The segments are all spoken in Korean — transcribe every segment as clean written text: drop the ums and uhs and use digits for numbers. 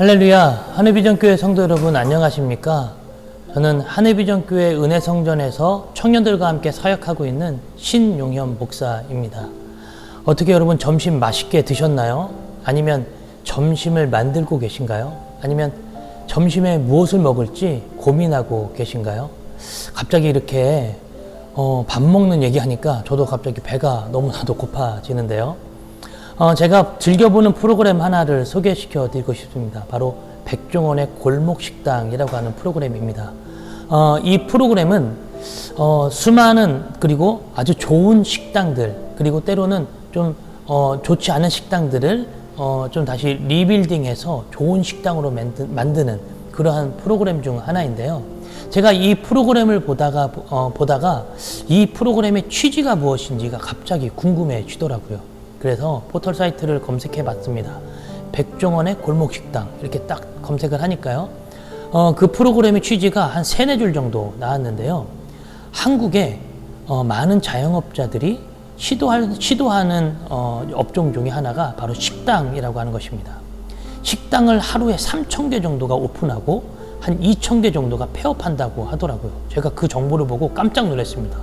할렐루야, 한해비전교회 성도 여러분 안녕하십니까? 저는 한해비전교회 은혜성전에서 청년들과 함께 사역하고 있는 신용현 목사입니다. 어떻게 여러분 점심 맛있게 드셨나요? 아니면 점심을 만들고 계신가요? 아니면 점심에 무엇을 먹을지 고민하고 계신가요? 갑자기 이렇게 밥 먹는 얘기하니까 저도 갑자기 배가 너무나도 고파지는데요. 제가 즐겨보는 프로그램 하나를 소개시켜 드리고 싶습니다. 바로 백종원의 골목식당이라고 하는 프로그램입니다. 이 프로그램은 수많은 그리고 아주 좋은 식당들, 그리고 때로는 좀 좋지 않은 식당들을 좀 다시 리빌딩해서 좋은 식당으로 만드는 그러한 프로그램 중 하나인데요. 제가 이 프로그램을 보다가 이 프로그램의 취지가 무엇인지가 갑자기 궁금해지더라고요. 그래서 포털 사이트를 검색해 봤습니다. 백종원의 골목식당 이렇게 딱 검색을 하니까요. 그 프로그램의 취지가 한 3-4줄 정도 나왔는데요. 한국에 많은 자영업자들이 시도하는 업종 중에 하나가 바로 식당이라고 하는 것입니다. 식당을 하루에 3,000개 정도가 오픈하고 한 2,000개 정도가 폐업한다고 하더라고요. 제가 그 정보를 보고 깜짝 놀랐습니다.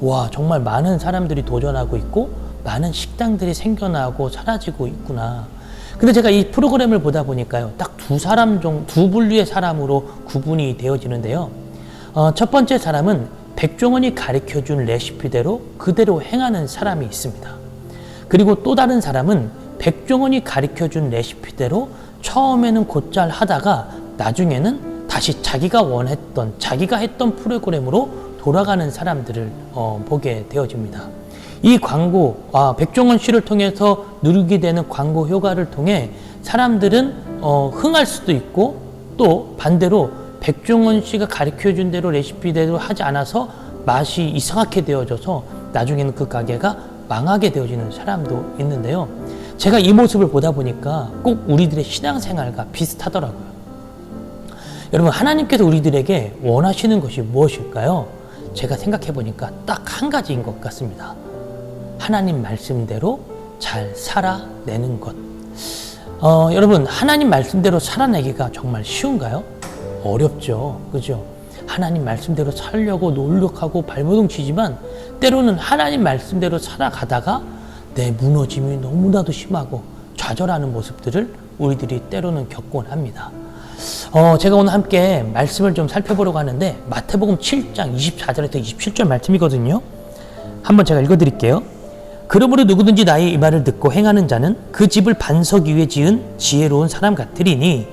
와, 정말 많은 사람들이 도전하고 있고 많은 식당들이 생겨나고 사라지고 있구나. 근데 제가 이 프로그램을 보다 보니까요, 딱 두 분류의 사람으로 구분이 되어지는데요. 첫 번째 사람은 백종원이 가르쳐준 레시피대로 그대로 행하는 사람이 있습니다. 그리고 또 다른 사람은 백종원이 가르쳐준 레시피대로 처음에는 곧잘 하다가 나중에는 다시 자기가 했던 프로그램으로 돌아가는 사람들을 보게 되어집니다. 이 광고, 백종원 씨를 통해서 누리게 되는 광고 효과를 통해 사람들은 흥할 수도 있고, 또 반대로 백종원 씨가 가르쳐준 대로 레시피대로 하지 않아서 맛이 이상하게 되어져서 나중에는 그 가게가 망하게 되어지는 사람도 있는데요. 제가 이 모습을 보다 보니까 꼭 우리들의 신앙생활과 비슷하더라고요. 여러분, 하나님께서 우리들에게 원하시는 것이 무엇일까요? 제가 생각해 보니까 딱 한 가지인 것 같습니다. 하나님 말씀대로 잘 살아내는 것. 여러분, 하나님 말씀대로 살아내기가 정말 쉬운가요? 어렵죠. 그죠? 하나님 말씀대로 살려고 노력하고 발버둥 치지만 때로는 하나님 말씀대로 살아가다가 내 무너짐이 너무나도 심하고 좌절하는 모습들을 우리들이 때로는 겪곤 합니다. 제가 오늘 함께 말씀을 좀 살펴보려고 하는데 마태복음 7장 24절에서 27절 말씀이거든요. 한번 제가 읽어드릴게요. 그러므로 누구든지 나의 이 말을 듣고 행하는 자는 그 집을 반석 위에 지은 지혜로운 사람 같으리니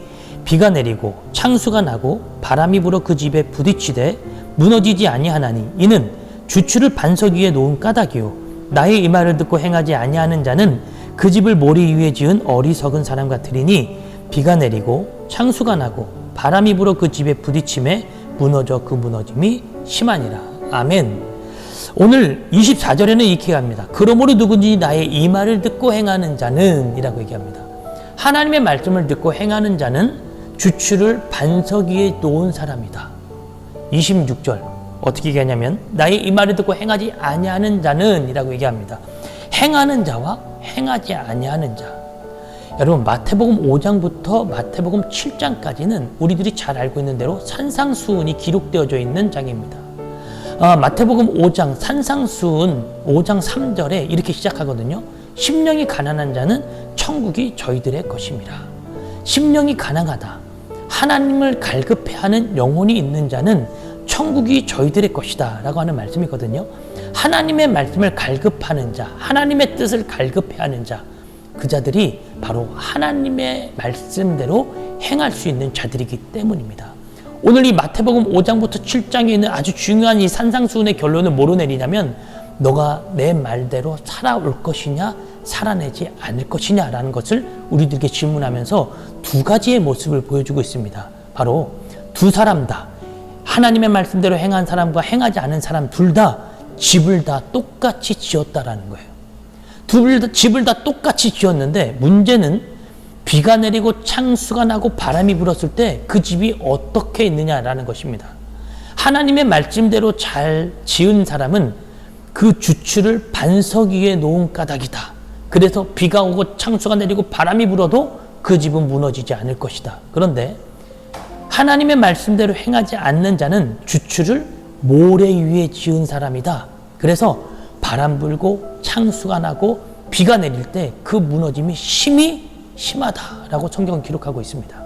비가 내리고 창수가 나고 바람이 불어 그 집에 부딪히되 무너지지 아니하나니 이는 주추를 반석 위에 놓은 까닭이요 나의 이 말을 듣고 행하지 아니하는 자는 그 집을 모리 위에 지은 어리석은 사람 같으리니 비가 내리고 창수가 나고 바람이 불어 그 집에 부딪힘에 무너져 그 무너짐이 심하니라. 아멘. 오늘 24절에는 이렇게 합니다. 그러므로 누구든지 나의 이 말을 듣고 행하는 자는 이라고 얘기합니다. 하나님의 말씀을 듣고 행하는 자는 주추를 반석 위에 놓은 사람이다. 26절 어떻게 얘기하냐면 나의 이 말을 듣고 행하지 아니하는 자는 이라고 얘기합니다. 행하는 자와 행하지 아니하는 자. 여러분, 마태복음 5장부터 마태복음 7장까지는 우리들이 잘 알고 있는 대로 산상수훈이 기록되어져 있는 장입니다. 마태복음 5장 산상수훈 5장 3절에 이렇게 시작하거든요. 심령이 가난한 자는 천국이 저희들의 것입니다. 심령이 가난하다. 하나님을 갈급해하는 영혼이 있는 자는 천국이 저희들의 것이다 라고 하는 말씀이거든요. 하나님의 말씀을 갈급하는 자, 하나님의 뜻을 갈급해하는 자, 그 자들이 바로 하나님의 말씀대로 행할 수 있는 자들이기 때문입니다. 오늘 이 마태복음 5장부터 7장에 있는 아주 중요한 이 산상수훈의 결론을 뭐로 내리냐면 너가 내 말대로 살아올 것이냐 살아내지 않을 것이냐 라는 것을 우리들에게 질문하면서 두 가지의 모습을 보여주고 있습니다. 바로 두 사람 다, 하나님의 말씀대로 행한 사람과 행하지 않은 사람 둘 다 집을 다 똑같이 지었다라는 거예요. 집을 다 똑같이 지었는데 문제는 비가 내리고 창수가 나고 바람이 불었을 때 그 집이 어떻게 있느냐라는 것입니다. 하나님의 말씀대로 잘 지은 사람은 그 주추를 반석 위에 놓은 까닭이다. 그래서 비가 오고 창수가 내리고 바람이 불어도 그 집은 무너지지 않을 것이다. 그런데 하나님의 말씀대로 행하지 않는 자는 주추를 모래 위에 지은 사람이다. 그래서 바람 불고 창수가 나고 비가 내릴 때 그 무너짐이 심하다라고 성경은 기록하고 있습니다.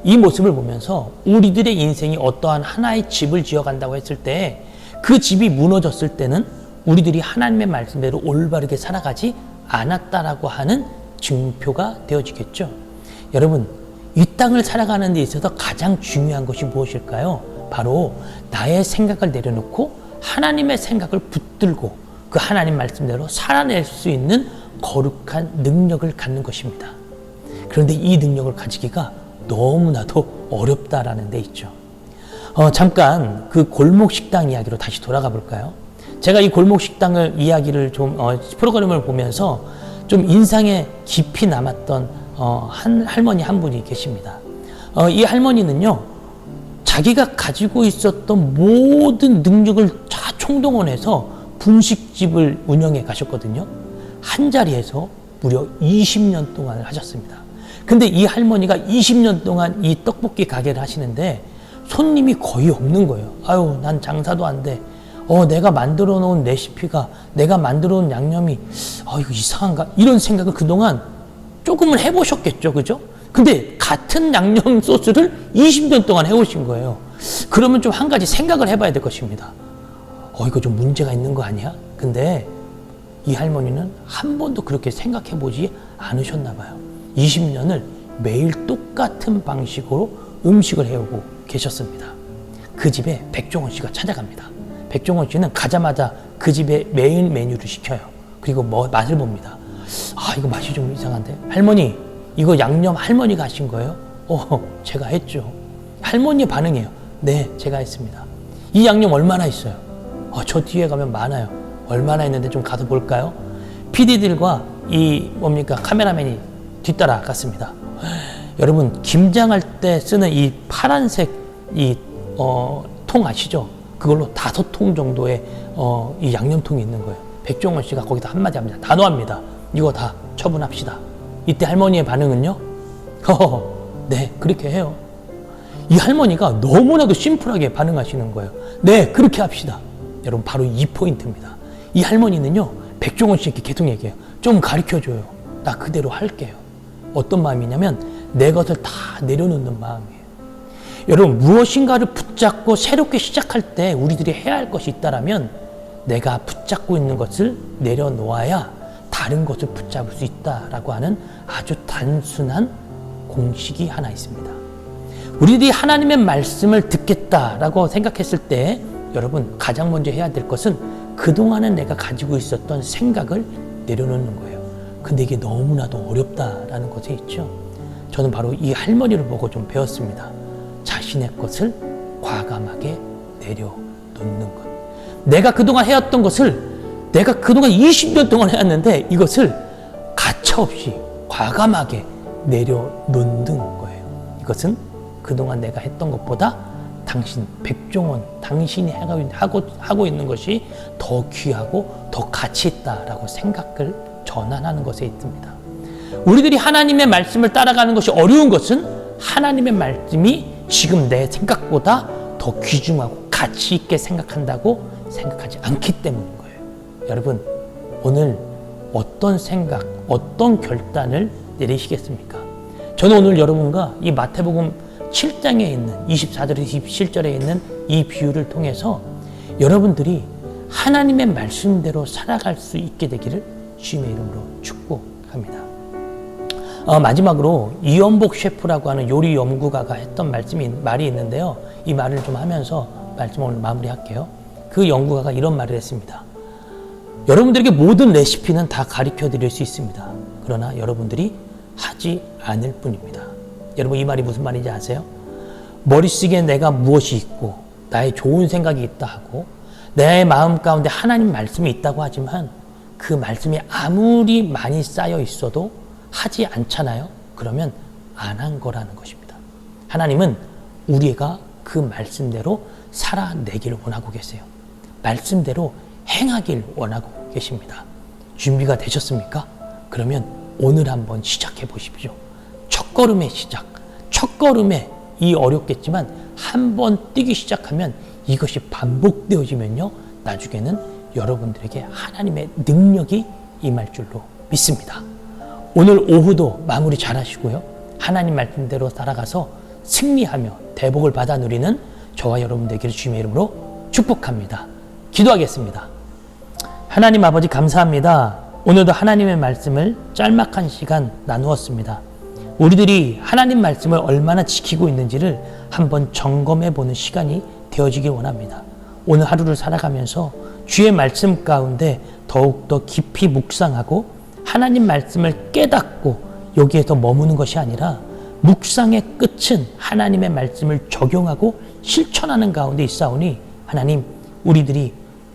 이 모습을 보면서 우리들의 인생이 어떠한 하나의 집을 지어간다고 했을 때 그 집이 무너졌을 때는 우리들이 하나님의 말씀대로 올바르게 살아가지 않았다라고 하는 증표가 되어지겠죠. 여러분, 이 땅을 살아가는 데 있어서 가장 중요한 것이 무엇일까요? 바로 나의 생각을 내려놓고 하나님의 생각을 붙들고 그 하나님 말씀대로 살아낼 수 있는 거룩한 능력을 갖는 것입니다. 그런데 이 능력을 가지기가 너무나도 어렵다라는 데 있죠. 잠깐 그 골목 식당 이야기로 다시 돌아가 볼까요? 제가 이 골목 식당을 이야기를 좀 프로그램을 보면서 좀 인상에 깊이 남았던 한 할머니 한 분이 계십니다. 이 할머니는요, 자기가 가지고 있었던 모든 능력을 다 총동원해서 분식집을 운영해 가셨거든요. 한 자리에서 무려 20년 동안 하셨습니다. 근데 이 할머니가 20년 동안 이 떡볶이 가게를 하시는데 손님이 거의 없는 거예요. 아유, 난 장사도 안 돼. 내가 만들어 놓은 레시피가, 내가 만들어 놓은 양념이 이거 이상한가? 이런 생각을 그동안 조금은 해보셨겠죠, 그죠? 근데 같은 양념 소스를 20년 동안 해오신 거예요. 그러면 좀 한 가지 생각을 해봐야 될 것입니다. 이거 좀 문제가 있는 거 아니야? 근데 이 할머니는 한 번도 그렇게 생각해보지 않으셨나 봐요. 20년을 매일 똑같은 방식으로 음식을 해오고 계셨습니다. 그 집에 백종원 씨가 찾아갑니다. 백종원 씨는 가자마자 그 집에 메인 메뉴를 시켜요. 그리고 맛을 봅니다. 이거 맛이 좀 이상한데? 할머니, 이거 양념 할머니가 하신 거예요? 제가 했죠. 할머니의 반응이에요. 네, 제가 했습니다. 이 양념 얼마나 있어요? 저 뒤에 가면 많아요. 얼마나 있는데 좀 가서 볼까요? PD들과 카메라맨이 뒤따라 갔습니다. 여러분, 김장할 때 쓰는 이 파란색 통 아시죠? 그걸로 5통 정도의 이 양념통이 있는 거예요. 백종원 씨가 거기다 한마디 합니다. 단호합니다. 이거 다 처분합시다. 이때 할머니의 반응은요? 네, 그렇게 해요. 이 할머니가 너무나도 심플하게 반응하시는 거예요. 네, 그렇게 합시다. 여러분, 바로 이 포인트입니다. 이 할머니는요, 백종원 씨에게 계속 얘기해요. 좀 가르쳐줘요. 나 그대로 할게요. 어떤 마음이냐면 내 것을 다 내려놓는 마음이에요. 여러분, 무엇인가를 붙잡고 새롭게 시작할 때 우리들이 해야 할 것이 있다라면 내가 붙잡고 있는 것을 내려놓아야 다른 것을 붙잡을 수 있다라고 하는 아주 단순한 공식이 하나 있습니다. 우리들이 하나님의 말씀을 듣겠다라고 생각했을 때 여러분, 가장 먼저 해야 될 것은 그동안에 내가 가지고 있었던 생각을 내려놓는 거예요. 근데 이게 너무나도 어렵다라는 것에 있죠. 저는 바로 이 할머니를 보고 좀 배웠습니다. 자신의 것을 과감하게 내려놓는 것. 내가 그동안 해왔던 것을 내가 그동안 20년 동안 해왔는데 이것을 가차없이 과감하게 내려놓는 거예요. 이것은 그동안 내가 했던 것보다 당신, 백종원, 당신이 하고 있는 것이 더 귀하고 더 가치 있다라고 생각을 전환하는 것에 있습니다. 우리들이 하나님의 말씀을 따라가는 것이 어려운 것은 하나님의 말씀이 지금 내 생각보다 더 귀중하고 가치 있게 생각한다고 생각하지 않기 때문인 거예요. 여러분, 오늘 어떤 생각, 어떤 결단을 내리시겠습니까? 저는 오늘 여러분과 이 마태복음 7장에 있는 24절에서 27절에 있는 이 비유를 통해서 여러분들이 하나님의 말씀대로 살아갈 수 있게 되기를 주님의 이름으로 축복합니다. 마지막으로 이연복 셰프라고 하는 요리 연구가가 했던 말이 있는데요. 이 말을 좀 하면서 말씀을 오늘 마무리할게요. 그 연구가가 이런 말을 했습니다. 여러분들에게 모든 레시피는 다 가르쳐 드릴 수 있습니다. 그러나 여러분들이 하지 않을 뿐입니다. 여러분, 이 말이 무슨 말인지 아세요? 머릿속에 내가 무엇이 있고 나의 좋은 생각이 있다 하고 내 마음 가운데 하나님 말씀이 있다고 하지만 그 말씀이 아무리 많이 쌓여 있어도 하지 않잖아요. 그러면 안 한 거라는 것입니다. 하나님은 우리가 그 말씀대로 살아내기를 원하고 계세요. 말씀대로 행하길 원하고 계십니다. 준비가 되셨습니까? 그러면 오늘 한번 시작해 보십시오. 첫걸음의 시작, 첫걸음에 이 어렵겠지만 한 번 뛰기 시작하면 이것이 반복되어지면요, 나중에는 여러분들에게 하나님의 능력이 임할 줄로 믿습니다. 오늘 오후도 마무리 잘 하시고요, 하나님 말씀대로 살아가서 승리하며 대복을 받아 누리는 저와 여러분 되기를 주님의 이름으로 축복합니다. 기도하겠습니다. 하나님 아버지 감사합니다. 오늘도 하나님의 말씀을 짤막한 시간 나누었습니다. 우리들이 하나님 말씀을 얼마나 지키고 있는지를 한번 점검해 보는 시간이 되어지길 원합니다. 오늘 하루를 살아가면서 주의 말씀 가운데 더욱더 깊이 묵상하고 하나님 말씀을 깨닫고 여기에서 머무는 것이 아니라 묵상의 끝은 하나님의 말씀을 적용하고 실천하는 가운데 있사오니 하나님, 우리들이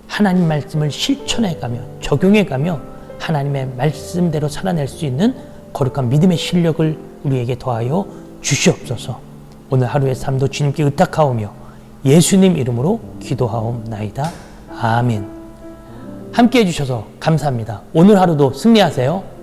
하나님 말씀을 실천해가며 적용해가며 하나님의 말씀대로 살아낼 수 있는 거룩한 믿음의 실력을 우리에게 더하여 주시옵소서. 오늘 하루의 삶도 주님께 의탁하오며 예수님 이름으로 기도하옵나이다. 아멘. 함께해 주셔서 감사합니다. 오늘 하루도 승리하세요.